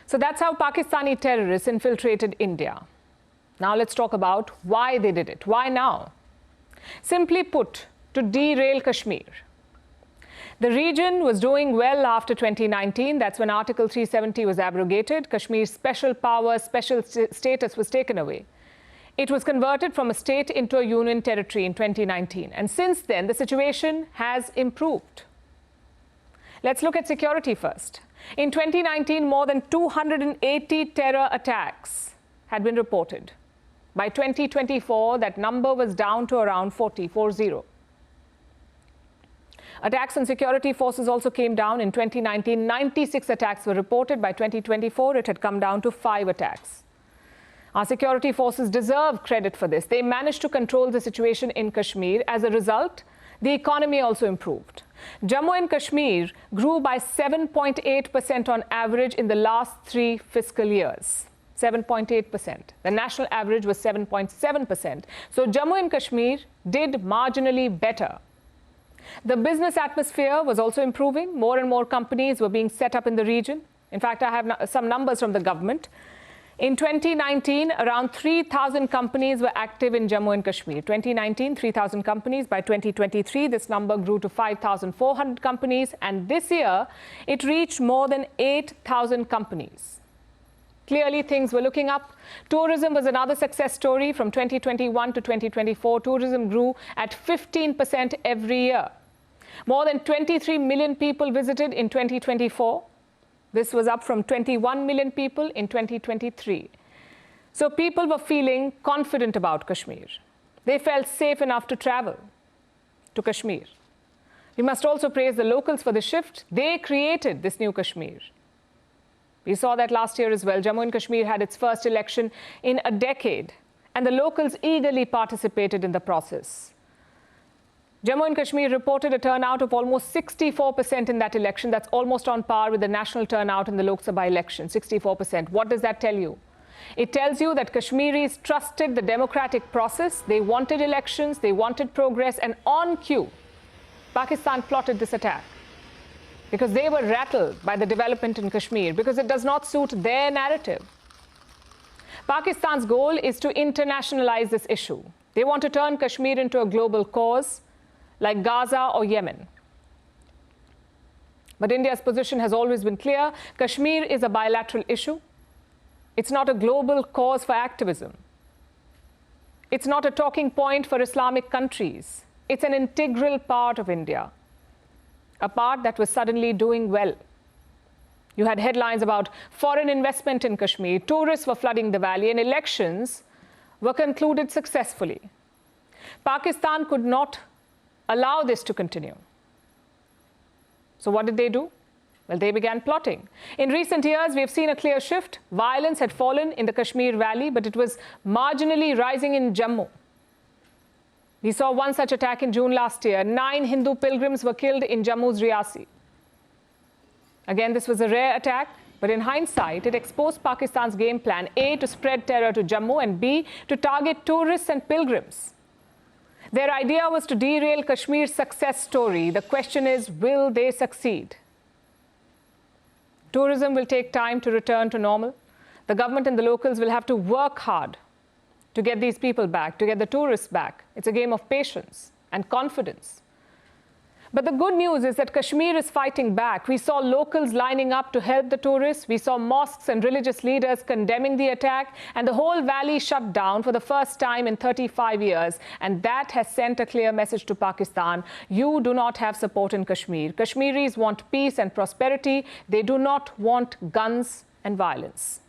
So that's how Pakistani terrorists infiltrated India. Now let's talk about why they did it. Why now? Simply put, to derail Kashmir. The region was doing well after 2019. That's when Article 370 was abrogated. Kashmir's special power, special status was taken away. It was converted from a state into a union territory in 2019. And since then, the situation has improved. Let's look at security first. In 2019, more than 280 terror attacks had been reported. By 2024, that number was down to around 40. Attacks on security forces also came down. In 2019, 96 attacks were reported. By 2024, it had come down to 5 attacks. Our security forces deserve credit for this. They managed to control the situation in Kashmir. As a result, the economy also improved. Jammu and Kashmir grew by 7.8% on average in the last 3 fiscal years. 7.8%. The national average was 7.7%. So Jammu and Kashmir did marginally better. The business atmosphere was also improving. More and more companies were being set up in the region. In fact, I have some numbers from the government. In 2019, around 3,000 companies were active in Jammu and Kashmir. 2019, 3,000 companies. By 2023, this number grew to 5,400 companies. And this year, it reached more than 8,000 companies. Clearly, things were looking up. Tourism was another success story. From 2021 to 2024, tourism grew at 15% every year. More than 23 million people visited in 2024. This was up from 21 million people in 2023. So people were feeling confident about Kashmir. They felt safe enough to travel to Kashmir. We must also praise the locals for the shift. They created this new Kashmir. We saw that last year as well. Jammu and Kashmir had its first election in a decade, and the locals eagerly participated in the process. Jammu and Kashmir reported a turnout of almost 64% in that election. That's almost on par with the national turnout in the Lok Sabha election, 64%. What does that tell you? It tells you that Kashmiris trusted the democratic process. They wanted elections, they wanted progress, and on cue, Pakistan plotted this attack. Because they were rattled by the development in Kashmir, because it does not suit their narrative. Pakistan's goal is to internationalize this issue. They want to turn Kashmir into a global cause, like Gaza or Yemen. But India's position has always been clear. Kashmir is a bilateral issue. It's not a global cause for activism. It's not a talking point for Islamic countries. It's an integral part of India. A part that was suddenly doing well. You had headlines about foreign investment in Kashmir, tourists were flooding the valley, and elections were concluded successfully. Pakistan could not allow this to continue. So what did they do? Well, they began plotting. In recent years, we have seen a clear shift. Violence had fallen in the Kashmir Valley, but it was marginally rising in Jammu. We saw one such attack in June last year. 9 Hindu pilgrims were killed in Jammu's Riyasi. Again, this was a rare attack, but in hindsight, it exposed Pakistan's game plan, A, to spread terror to Jammu, and B, to target tourists and pilgrims. Their idea was to derail Kashmir's success story. The question is, will they succeed? Tourism will take time to return to normal. The government and the locals will have to work hard to get these people back, to get the tourists back. It's a game of patience and confidence. But the good news is that Kashmir is fighting back. We saw locals lining up to help the tourists. We saw mosques and religious leaders condemning the attack, and the whole valley shut down for the first time in 35 years. And that has sent a clear message to Pakistan. You do not have support in Kashmir. Kashmiris want peace and prosperity. They do not want guns and violence.